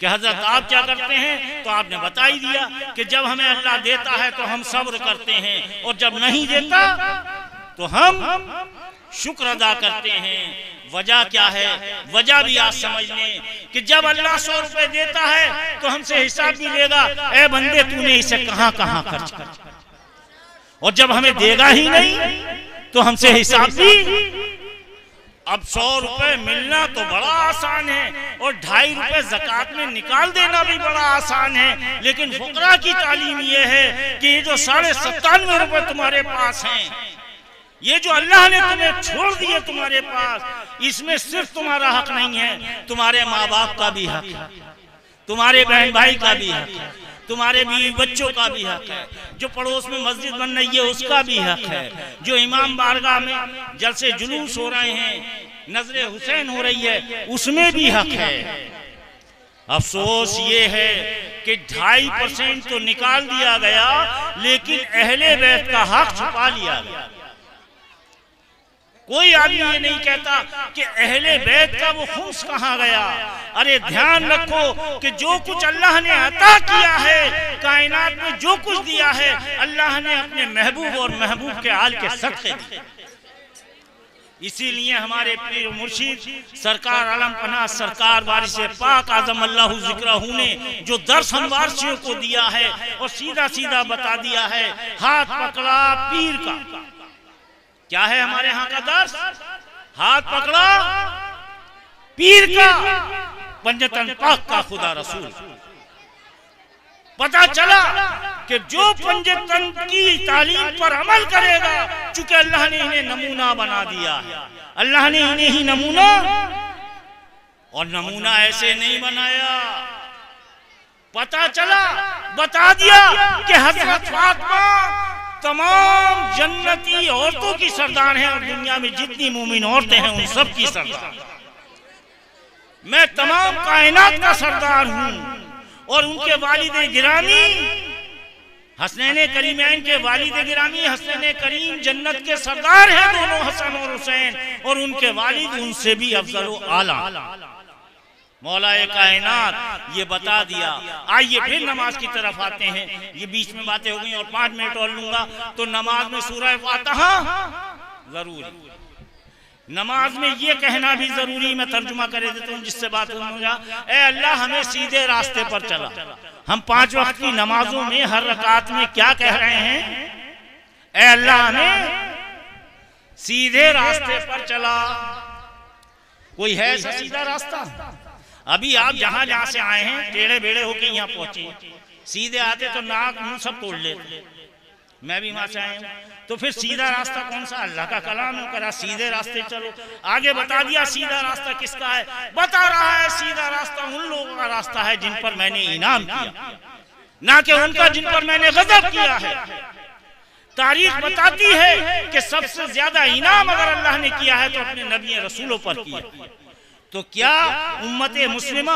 कि हजरत आप क्या करते हैं? तो आपने बता ही दिया कि जब हमें अल्लाह देता है तो हम सब्र करते हैं और जब नहीं देता तो हम शुक्र अदा करते हैं। वजह क्या है? वजह भी आज समझ लें कि जब अल्लाह 100 रुपए देता है तो हमसे हिसाब भी लेगा, ए बंदे तूने इसे कहां कहां खर्च किया, और जब हमें देगा ही नहीं तो हमसे हिसाब भी। अब 100 रुपए मिलना तो बड़ा आसान है और 2.5 रुपए ज़कात में निकाल देना भी बड़ा आसान है, लेकिन फुकरा की तालीम ये है कि ये जो 97.5 रुपए तुम्हारे पास हैं, ये जो अल्लाह ने तुम्हें छोड़ दिए तुम्हारे पास, इसमें सिर्फ तुम्हारा हक नहीं है, तुम्हारे माँ बाप का भी हक है, तुम्हारे बहन भाई का भी हक है, तुम्हारे बीवी बच्चों का भी हक है, जो पड़ोस में मस्जिद बन रही है उसका भी हक है, जो इमाम बारगाह में जलसे जुलूस हो रहे हैं, नजरे हुसैन हो रही है, उसमें भी हक है। अफसोस ये है कि 2.5% तो निकाल दिया गया, लेकिन अहले बैत का हक छुपा लिया गया। कोई आदमी ये नहीं कहता कि अहले बैत का वो खुम्स कहाँ गया। अरे ध्यान रखो कि जो कुछ अल्लाह ने अता किया है, कायनात में जो कुछ दिया है, अल्लाह ने अपने महबूब और महबूब के आल के सदक़े दिए। इसीलिए हमारे पीर मुर्शिद सरकार आलम पनाह सरकार वारिस पाक आज़म अल्लाहु ज़िक्रहू ने जो दर्स हम वारसियों को दिया है और सीधा सीधा बता दिया है, हाथ पकड़ा पीर का। क्या है हमारे यहाँ का दर्स? हाथ पकड़ा पीर का, पंजतन पाक का खुदा रसूल। पता चला कि जो पंजतन की तालीम पर अमल करेगा, चूंकि अल्लाह ने इन्हें नमूना बना दिया है, अल्लाह ने इन्हें ही नमूना, और नमूना ऐसे नहीं बनाया। पता चला, बता दिया कि हज़रत फातिमा तमाम जन्नती औरतों की सरदार हैं और दुनिया में जितनी मोमिन औरतें हैं उन सब की सरदार। मैं तमाम कायनात का सरदार हूं। और उनके वालिद गिरामी हसनैन करीमैन के वालिद गिरामी हसनैन करीम जन्नत के सरदार हैं दोनों, हसन और हुसैन, और उनके वालिद उनसे भी अफजल व आला। मौलाए कायनात ये बता दिया। आइए फिर नमाज की तरफ आते हैं। ये बीच में बातें हो गई और 5 मिनट और लूंगा। तो नमाज में सूरह फातिहा जरूरी, नमाज में ये कहना भी जरूरी, मैं तर्जुमा कर देता हूँ जिससे बात हो जा। ए अल्लाह हमें सीधे रास्ते पर चला। हम 5 वक्त की नमाजों में हर रकात में क्या कह रहे हैं? ए अल्लाह हमें सीधे रास्ते पर चला। कोई है ऐसा सीधा रास्ता? अभी आप जहां जहां से आए हैं टेढ़े बेड़े होके यहाँ पहुंचे, सीधे आते तो नाक मुंह सब तोड़ लेते। मैं भी वहां से आया हूं, तो फिर सीधा रास्ता कौन सा? अल्लाह का कलाम है, करा सीधे रास्ते चलो। आगे बता दिया सीधा रास्ता किसका है, बता रहा है सीधा रास्ता उन लोगों का रास्ता है जिन पर मैंने इनाम किया, ना कि उनका जिन पर मैंने गजब किया है। तारीख बताती है कि सबसे ज्यादा इनाम अगर अल्लाह ने किया है तो अपने नबी रसूलों पर किया। तो क्या उम्मत मुस्लिमा,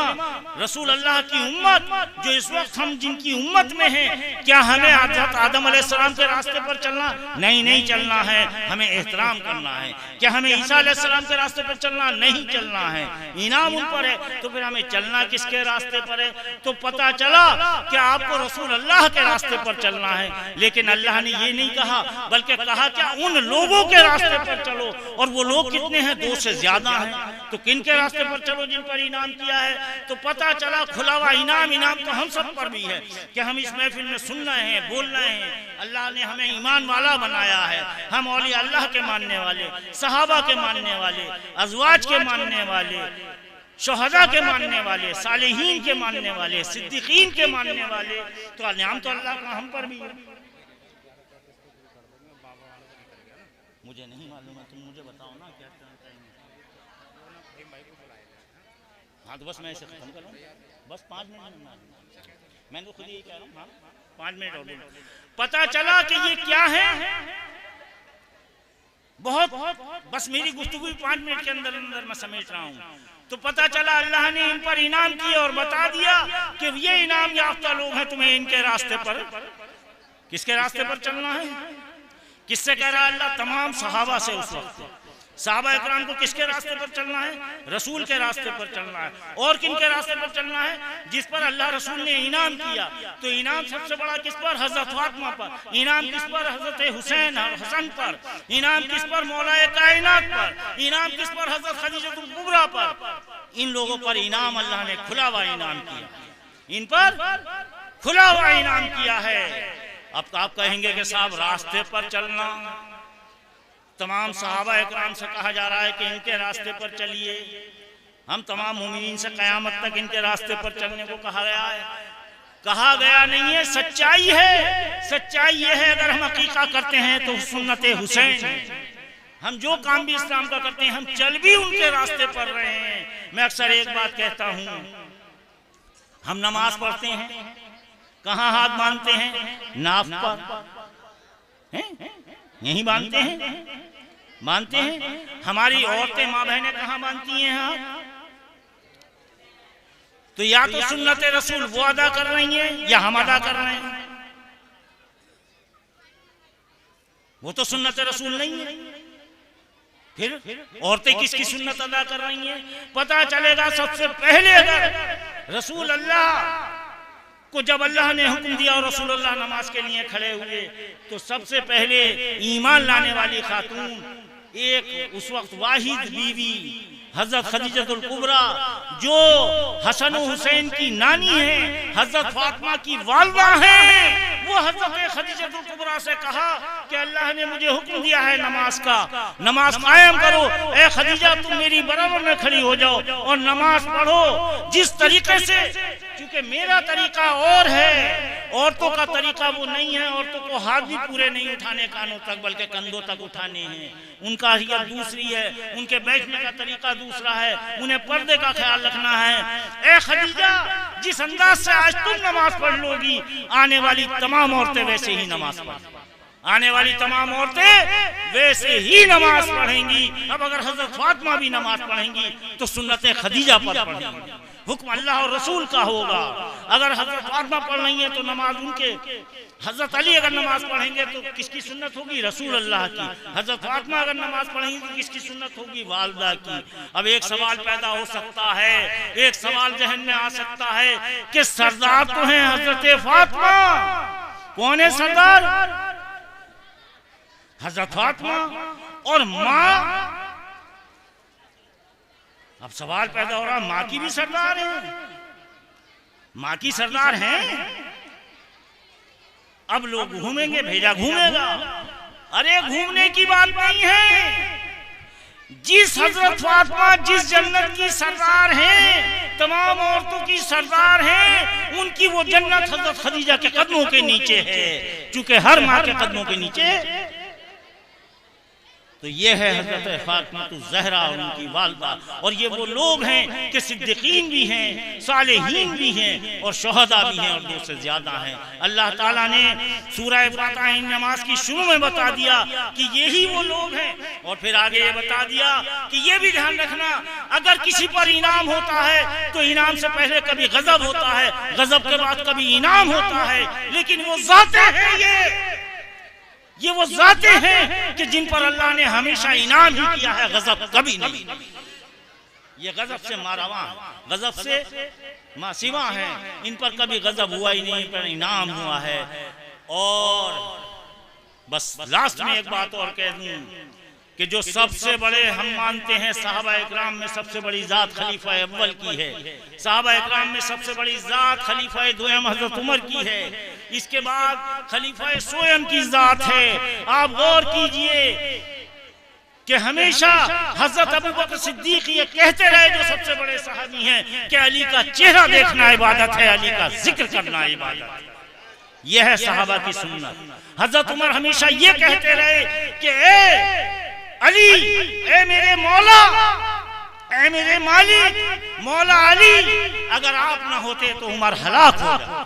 रसूल अल्लाह की उम्मत जो इस वक्त हम जिनकी उम्मत में हैं, क्या हमें हज़रत आदम अलैहिस्सलाम के रास्ते पर चलना? नहीं चलना है, हमें एहतराम करना है। क्या हमें ईसा अलैहिस्सलाम के रास्ते पर चलना? नहीं चलना है, इनाम उन पर है। तो फिर हमें चलना किसके रास्ते पर है? तो पता चला कि आपको रसूल अल्लाह के रास्ते पर चलना है। लेकिन अल्लाह ने ये नहीं कहा, बल्कि कहा क्या उन लोगों के रास्ते पर चलो। और वो लोग कितने हैं? 2 से ज्यादा हैं। तो किन के रास्ते पर चलो जिन पर इनाम किया है। तो पता चला खुला हुआ इनाम तो हम सब पर भी है कि हम इस महफिल में सुनना है, बोलना है। अल्लाह ने हमें ईमान वाला बनाया है। हम औलिया अल्लाह के मानने वाले, सहाबा के मानने वाले, अज़वाज के मानने वाले, शोहदा के मानने वाले, सालिहीन के मानने वाले, सिद्दीकीन के मानने वाले। तो इनाम तो अल्लाह का हम पर भी है। मुझे नहीं मालूम है, तुम मुझे बताओ ना क्या चाहते हैं। हाँ तो बस मैं इसे खत्म करूँ, बस 5 मिनट में मैं तो खुद यही कह रहा हूँ। हाँ 5 मिनट और पता चला कि ये क्या है। बहुत बस मेरी गुफ्तगू 5 मिनट के अंदर अंदर मैं समेट रहा हूँ। तो पता चला अल्लाह ने इन पर इनाम किया और बता दिया कि ये इनाम याफ्ता लोग हैं, तुम्हें इनके रास्ते पर, किसके रास्ते पर चलना है। किससे कह रहा है अल्लाह? तमाम सहाबा से। उस वक्त सहाबा इकराम को किसके रास्ते पर चलना है? रसूल के रास्ते पर चलना है। और किन के रास्ते पर चलना है? जिस पर अल्लाह रसूल ने इनाम किया। तो इनाम सबसे बड़ा किस पर? हजरत फातिमा पर। इनाम किस पर? हजरत हुसैन और हसन पर। इनाम किस पर? मौलाए कायनात पर। इनाम किस पर? हजरत खदीजतुल कुबरा पर। इन लोगों पर इनाम अल्लाह ने खुला हुआ इनाम किया, इन पर खुला हुआ इनाम किया है। अब तो आप कहेंगे कि साहब रास्ते पर चलना, तमाम सहाबा इकराम से कहा जा रहा है कि इनके रास्ते पर चलिए। हम तमाम मुमिनीन से क़यामत तक इनके रास्ते पर चलने को कहा गया है। कहा गया नहीं है, सच्चाई है। सच्चाई ये है अगर हम हकीका करते हैं तो सुन्नत हुसैन। हम जो काम भी इस्लाम का करते हैं हम चल भी उनके रास्ते पर रहे हैं। मैं अक्सर एक बात कहता हूँ, हम नमाज पढ़ते हैं, कहाँ हाथ बांधते हैं? नाफ पर, यही बांधते हैं, मानते हैं। हमारी औरतें माँ बहनें कहाँ बांधती हैं हाथ? तो या तो सुन्नत रसूल वो अदा कर रही हैं या हम अदा कर रहे हैं। वो तो सुन्नत रसूल नहीं है, फिर औरतें किसकी सुन्नत अदा कर रही हैं? पता चलेगा सबसे पहले अगर रसूल अल्लाह को जब अल्लाह ने हुक्म दिया और रसूल अल्लाह नमाज के लिए खड़े हुए तो सबसे पहले ईमान लाने वाली खातून एक उस वक्त वाहिद बीवी हजरत खदीजतुल कुबरा जो हसन हुसैन की नानी है, हजरत फातिमा की वालिदा है, वो हजरत खदीजतुल कुबरा से कहा कि अल्लाह ने मुझे हुक्म दिया है नमाज का, नमाज कायम करो। ए खदीजा तुम मेरी बराबर में खड़ी हो जाओ और नमाज पढ़ो जिस तरीके से, क्योंकि मेरा तरीका और है, औरतों का तरीका वो नहीं है। औरतों को हाथ भी पूरे नहीं उठाने कानों तक बल्कि कंधों तक उठाने हैं। उनका हिया दूसरी है, उनके बैठने का तरीका दूसरा है, उन्हें पर्दे का ख्याल रखना है। ए खदीजा जिस अंदाज से आज तुम नमाज पढ़ लोगी आने वाली तमाम औरतें वैसे ही नमाज पढ़, आने वाली तमाम औरतें वैसे ही नमाज पढ़ेंगी। अब अगर हजरत फातिमा भी नमाज पढ़ेंगी तो सुन्नत खदीजा पर पढ़ेंगी, हुक्म अल्लाह और रसूल का होगा। अगर हजरत फातिमा पढ़ रही है तो नमाज उनके, हजरत अली अगर नमाज पढ़ेंगे तो किसकी सुन्नत होगी? रसूल अल्लाह की। हजरत फातिमा अगर नमाज पढ़ेंगी तो किसकी सुन्नत होगी? वालिदा की। अब एक सवाल पैदा हो सकता है, एक सवाल जहन में आ सकता है कि सरदार तो हैं हजरत फातिमा, कौन है सरदार? हजरत फातिमा और माँ। अब सवाल पैदा हो रहा, माँ की भी सरदार है, माँ की सरदार हैं। अब लोग घूमेंगे, भेजा घूमेगा। अरे घूमने की बात नहीं है। जिस हजरत फातिमा जिस जन्नत की सरदार हैं, तमाम औरतों की सरदार हैं, उनकी वो जन्नत हजरत खदीजा के कदमों के नीचे है। चूंकि हर माँ के कदमों के नीचे, तो ये है हजरत फातिमा ज़हरा और उनकी वालिदा। और ये वो लोग हैं कि सिद्दीकीन भी हैं, सालेहीन भी हैं और शोहदा भी हैं और 2 से ज्यादा हैं। अल्लाह ताला ने सूरह फातिहा नमाज की शुरू में बता दिया कि यही वो लोग हैं। और फिर आगे ये बता दिया कि ये भी ध्यान रखना, अगर किसी पर इनाम होता है तो इनाम से पहले कभी गजब होता है, गजब के बाद कभी इनाम होता है। लेकिन वो ज़ातें हैं, ये वो ज़ातें हैं कि जिन पर अल्लाह ने हमेशा इनाम ही किया है, गजब कभी नहीं। ये गजब से मारावा, गजब से मासिवा है, इन पर कभी गजब हुआ ही नहीं, पर इनाम हुआ है। और बस लास्ट में एक बात और कह दूं कि जो सबसे बड़े हम मानते हैं सहाबा इकराम में सबसे बड़ी जात खलीफा अव्वल की है, सहाबा इकराम में सबसे बड़ी जात खलीफा दुयम हजरत उमर की है, इसके बाद खलीफा सोयम की जात है। आप गौर कीजिए कि हमेशा हजरत अबू बकर सिद्दीक ये कहते रहे जो सबसे बड़े सहाबी हैं कि अली का चेहरा देखना इबादत है, अली का जिक्र करना इबादत है। यह है सहाबा की सुन्नत। हजरत उमर हमेशा ये कहते रहे कि ए अली, ए मेरे मौला, ए मेरे मालिक, मौला अली, अगर आप ना होते तो उमर हलाक हो जाता।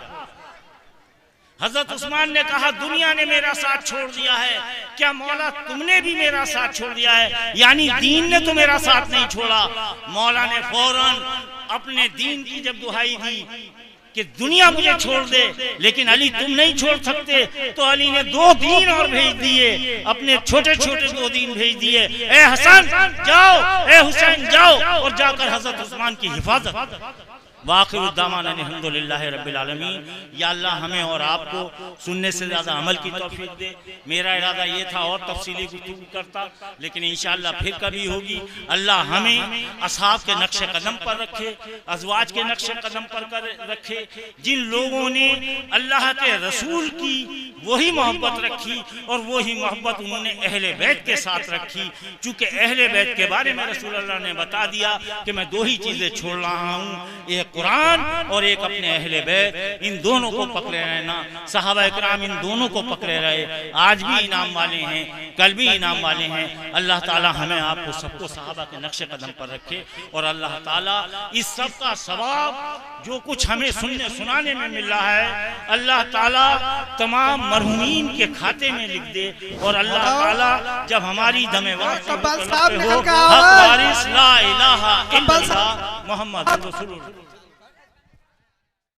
हजरत उस्मान ने कहा दुनिया ने मेरा साथ छोड़ दिया है, क्या मौला तुमने भी मेरा साथ छोड़ दिया है? यानी दीन ने तो मेरा साथ नहीं छोड़ा। मौला ने फौरन अपने दीन की जब दुहाई दी कि दुनिया मुझे छोड़ दे, लेकिन अली तुम नहीं छोड़ सकते, तो अली ने 2 दीन और भेज दिए, अपने छोटे छोटे 2 दीन भेज दिए। ए हसन जाओ, ए हुसैन जाओ, और जाकर हजरत उस्मान की हिफाजत। वाक़िउद्दामान अल्हम्दुलिल्लाह रब्बिल आलमीन। या अल्लाह हमें और आपको सुनने से ज़्यादा अमल की तौफीक दे। मेरा इरादा ये था और तफसीली गुफ्तगू करता, लेकिन इंशाअल्लाह फिर कभी होगी। अल्लाह हमें असहाब के नक्शे कदम पर रखे, अज़वाज के नक्शे कदम पर रखे, जिन लोगों ने अल्लाह के रसूल की वही मोहब्बत रखी और वही मोहब्बत उन्होंने अहले बैत के साथ रखी। चूँकि अहले बैत के बारे में रसूल अल्लाह ने बता दिया कि मैं 2 ही चीज़ें छोड़ रहा हूँ, एक कुरान और एक अपने अहले बैत। इन दोनों को पकड़े रहना। सहाबा इकराम इन दोनों को पकड़े रहे, आज भी इनाम वाले हैं, कल भी इनाम वाले हैं। अल्लाह ताला हमें आपको सबको सहाबा के नक्शे कदम पर रखे, और अल्लाह ताला इस सब का सवाब जो कुछ हमें सुनाने में मिल रहा है, अल्लाह ताला तमाम मरहूमीन के खाते में लिख दे। और अल्लाह ताला जब हमारी दमे वक्त हो, हक वारिस ला इलाहा इल्लल्लाह मुहम्मद रसूलुल्लाह